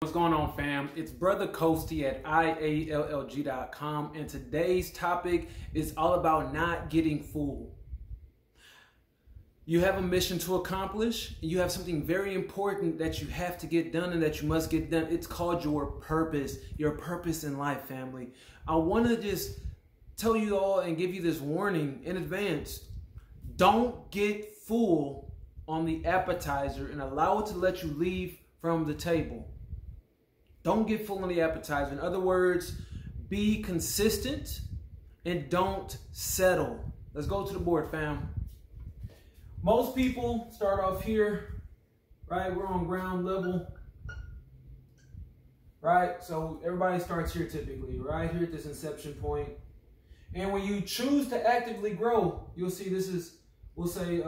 What's going on, fam? It's Brother Coasty at IALLG.com, and today's topic is all about not getting fooled. You have a mission to accomplish. You have something very important that you have to get done and that you must get done. It's called your purpose in life, family. I want to just tell you all and give you this warning in advance. Don't get full on the appetizer and allow it to let you leave from the table. Don't get full on the appetizer. In other words, be consistent and don't settle. Let's go to the board, fam. Most people start off here, right? We're on ground level, right? So everybody starts here typically, right here at this inception point. And when you choose to actively grow, you'll see this is, we'll say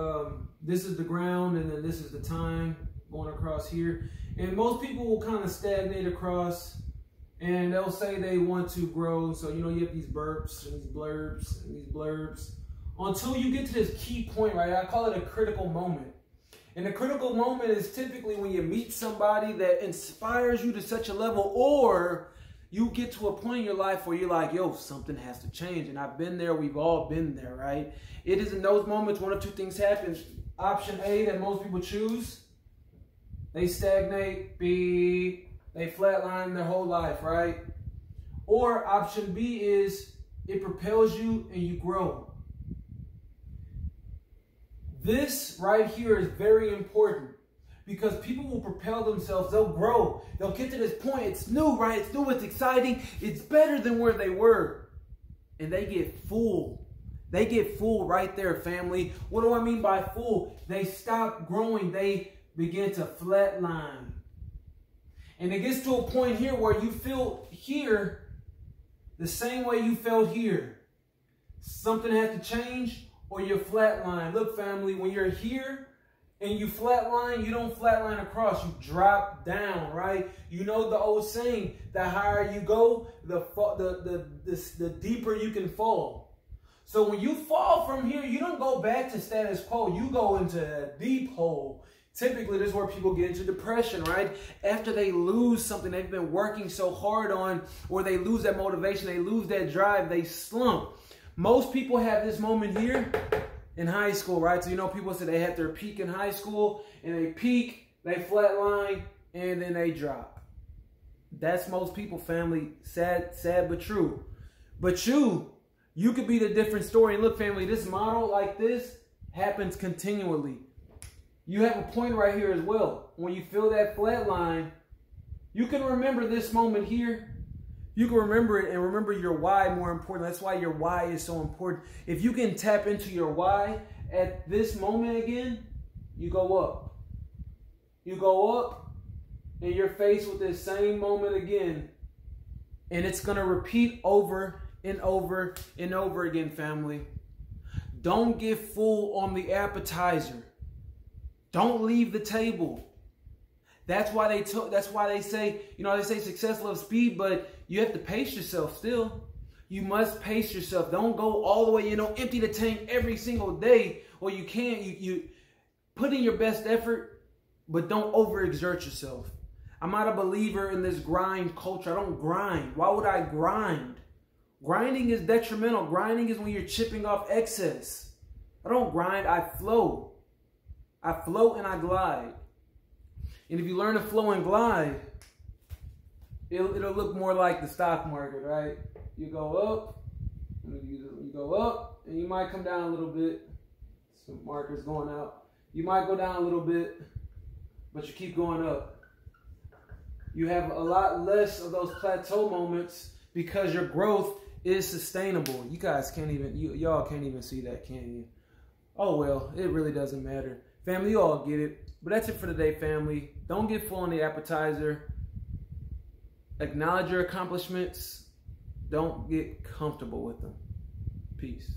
this is the ground and then this is the time going across here. And most people will kind of stagnate across and they'll say they want to grow. So, you know, you have these burps and these blurbs and these blurbs until you get to this key point, right? I call it a critical moment. And the critical moment is typically when you meet somebody that inspires you to such a level, or you get to a point in your life where you're like, yo, something has to change. And I've been there. We've all been there, right? It is in those moments one of two things happens. Option A that most people choose. They stagnate, they flatline their whole life, right? Or option B is it propels you and you grow. This right here is very important because people will propel themselves, they'll grow, they'll get to this point, it's new, right? It's new, it's exciting, it's better than where they were. And they get full. They get full right there, family. What do I mean by full? They stop growing, they begin to flatline. And it gets to a point here where you feel here the same way you felt here. Something has to change or you're flatline. Look, family, when you're here and you flatline, you don't flatline across. You drop down, right? You know the old saying, the higher you go, the deeper you can fall. So when you fall from here, you don't go back to status quo. You go into a deep hole. Typically, this is where people get into depression, right? After they lose something they've been working so hard on, or they lose that motivation, they lose that drive, they slump. Most people have this moment here in high school, right? So, you know, people say they had their peak in high school, and they peak, they flatline, and then they drop. That's most people, family. Sad but true. But you could be the different story. And look, family, this model like this happens continually. You have a point right here as well. When you feel that flat line, you can remember this moment here. You can remember it and remember your why more important. That's why your why is so important. If you can tap into your why at this moment again, you go up. You go up and you're faced with this same moment again. And it's going to repeat over and over and over again, family. Don't get full on the appetizer. Don't leave the table. That's why they say, you know, they say success loves speed, but you have to pace yourself still. You must pace yourself. Don't go all the way, you know, empty the tank every single day. Or you can't. You put in your best effort, but don't overexert yourself. I'm not a believer in this grind culture. I don't grind. Why would I grind? Grinding is detrimental. Grinding is when you're chipping off excess. I don't grind. I flow. I float and I glide. And if you learn to flow and glide, it'll look more like the stock market, right? You go up, you go up, and you might come down a little bit. Some markers going out. You might go down a little bit, but you keep going up. You have a lot less of those plateau moments because your growth is sustainable. You guys can't even, y'all can't even see that, can you? Oh, well, it really doesn't matter. Family, you all get it. But that's it for today, family. Don't get full on the appetizer. Acknowledge your accomplishments. Don't get comfortable with them. Peace.